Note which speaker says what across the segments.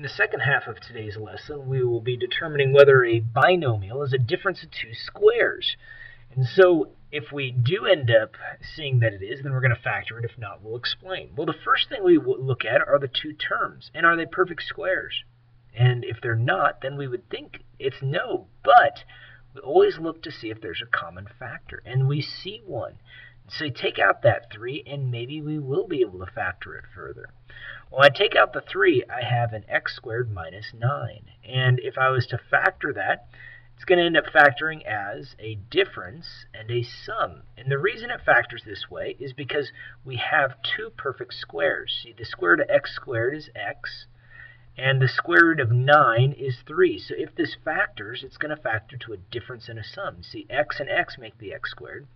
Speaker 1: In the second half of today's lesson, we will be determining whether a binomial is a difference of two squares. And so if we do end up seeing that it is, then we're going to factor it. If not, we'll explain. Well, the first thing we will look at are the two terms, and are they perfect squares? And if they're not, then we would think it's no, but we always look to see if there's a common factor, and we see one. So you take out that 3, and maybe we will be able to factor it further. When I take out the 3, I have an x squared minus 9. And if I was to factor that, it's going to end up factoring as a difference and a sum. And the reason it factors this way is because we have two perfect squares. See, the square root of x squared is x, and the square root of 9 is 3. So if this factors, it's going to factor to a difference and a sum. See, x and x make the x squared.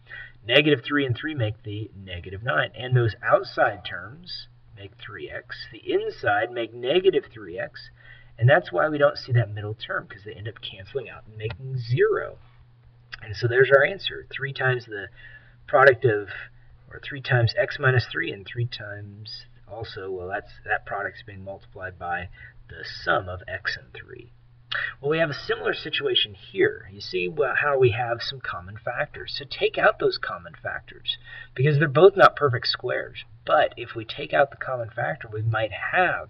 Speaker 1: Negative 3 and 3 make the negative 9. And those outside terms make 3x. The inside make negative 3x. And that's why we don't see that middle term, because they end up canceling out and making 0. And so there's our answer. 3 times the product of, or 3 times x minus 3, and 3 times also, well, that product's being multiplied by the sum of x and 3. Well, we have a similar situation here. You see how we have some common factors. So take out those common factors, because they're both not perfect squares. But if we take out the common factor, we might have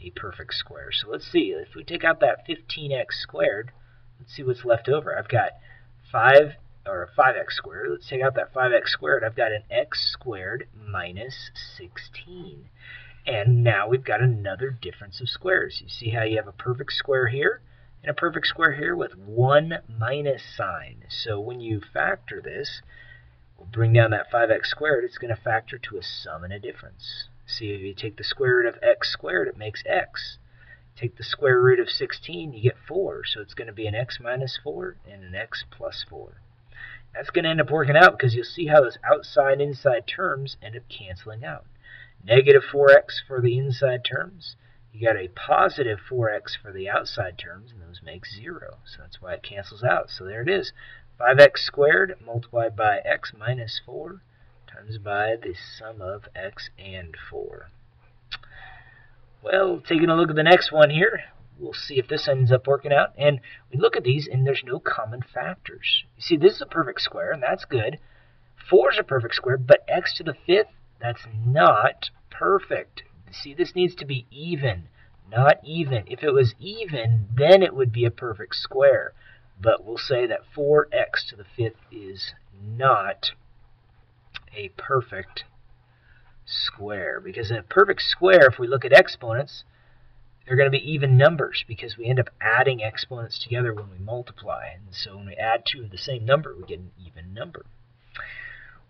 Speaker 1: a perfect square. So let's see. If we take out that 15x squared, let's see what's left over. I've got 5x squared. Let's take out that 5x squared. I've got an x squared minus 16. And now we've got another difference of squares. You see how you have a perfect square here and a perfect square here with one minus sign. So when you factor this, we'll bring down that 5x squared. It's going to factor to a sum and a difference. See, if you take the square root of x squared, it makes x. Take the square root of 16, you get 4. So it's going to be an x minus 4 and an x plus 4. That's going to end up working out because you'll see how those outside and inside terms end up canceling out. Negative 4x for the inside terms. You got a positive 4x for the outside terms, and those make 0. So that's why it cancels out. So there it is. 5x squared multiplied by x minus 4 times by the sum of x and 4. Well, taking a look at the next one here, we'll see if this ends up working out. And we look at these, and there's no common factors. You see, this is a perfect square, and that's good. 4 is a perfect square, but x to the 5th, that's not perfect. See, this needs to be even, not even. If it was even, then it would be a perfect square. But we'll say that 4x to the 5th is not a perfect square. Because in a perfect square, if we look at exponents, they're going to be even numbers because we end up adding exponents together when we multiply. And so when we add two of the same number, we get an even number.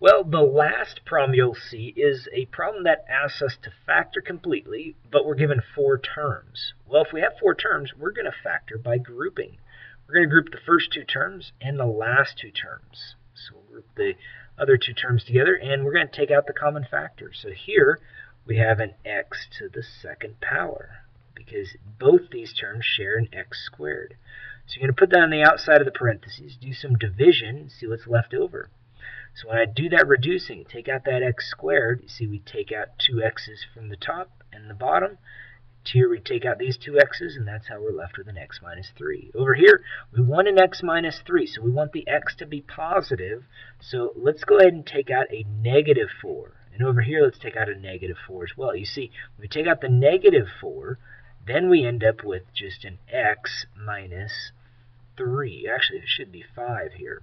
Speaker 1: Well, the last problem you'll see is a problem that asks us to factor completely, but we're given 4 terms. Well, if we have 4 terms, we're going to factor by grouping. We're going to group the first 2 terms and the last 2 terms. So we'll group the other 2 terms together, and we're going to take out the common factor. So here we have an x to the 2nd power, because both these terms share an x squared. So you're going to put that on the outside of the parentheses, do some division, and see what's left over. So when I do that reducing, take out that x squared, you see we take out 2 x's from the top and the bottom. Here we take out these 2 x's, and that's how we're left with an x minus 3. Over here, we want an x minus 3, so we want the x to be positive. So let's go ahead and take out a negative 4. And over here, let's take out a negative 4 as well. You see, when we take out the negative 4, then we end up with just an x minus 3. Actually, it should be 5 here.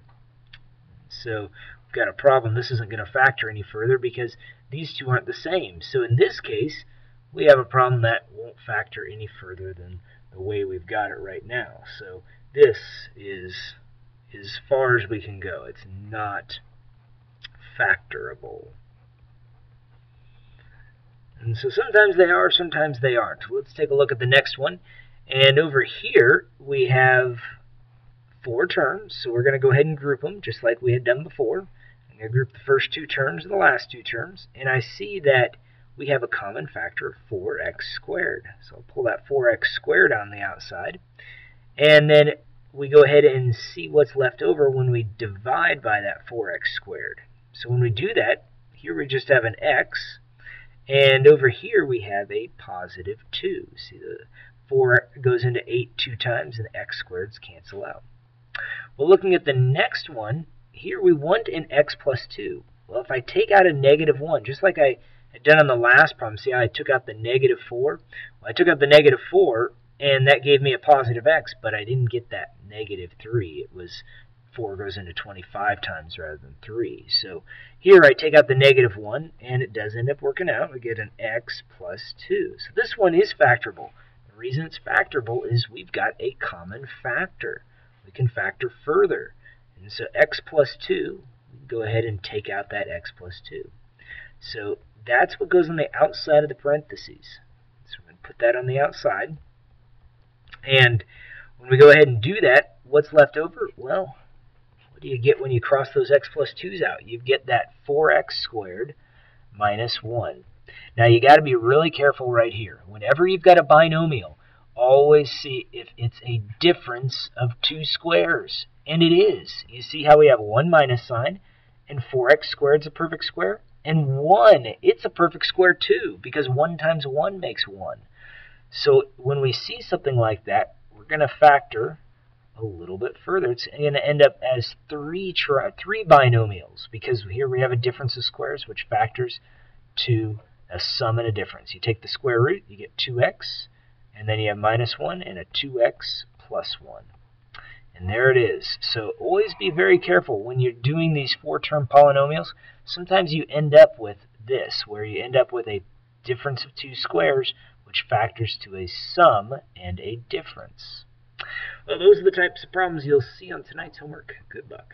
Speaker 1: So we've got a problem. This isn't going to factor any further because these two aren't the same. So in this case, we have a problem that won't factor any further than the way we've got it right now. So this is as far as we can go. It's not factorable. And so sometimes they are, sometimes they aren't. Let's take a look at the next one. And over here, we have 4 terms, so we're going to go ahead and group them just like we had done before. I'm going to group the first 2 terms and the last 2 terms, and I see that we have a common factor of 4x squared. So I'll pull that 4x squared on the outside, and then we go ahead and see what's left over when we divide by that 4x squared. So when we do that, here we just have an x, And over here we have a positive 2. See, the 4 goes into 8 2 times, and the x squareds cancel out. Well, looking at the next one, here we want an x plus 2. Well, if I take out a negative 1, just like I had done on the last problem, see how I took out the negative 4? Well, I took out the negative 4, and that gave me a positive x, but I didn't get that negative 3. It was 4 goes into 25 times rather than 3. So here I take out the negative 1, and it does end up working out. We get an x plus 2. So this one is factorable. The reason it's factorable is we've got a common factor. We can factor further. And so x plus 2, we can go ahead and take out that x plus 2. So that's what goes on the outside of the parentheses. So we're going to put that on the outside. And when we go ahead and do that, what's left over? Well, what do you get when you cross those x plus 2's out? You get that 4x squared minus 1. Now, you got to be really careful right here. Whenever you've got a binomial, always see if it's a difference of 2 squares. And it is. You see how we have 1 minus sign, and 4x squared is a perfect square? And 1, it's a perfect square too, because 1 times 1 makes 1. So when we see something like that, we're going to factor a little bit further. It's going to end up as 3 binomials, because here we have a difference of squares, which factors to a sum and a difference. You take the square root, you get 2x, and then you have minus 1 and a 2x plus 1. And there it is. So always be very careful when you're doing these 4-term polynomials. Sometimes you end up with this, where you end up with a difference of 2 squares, which factors to a sum and a difference. Well, those are the types of problems you'll see on tonight's homework. Good luck.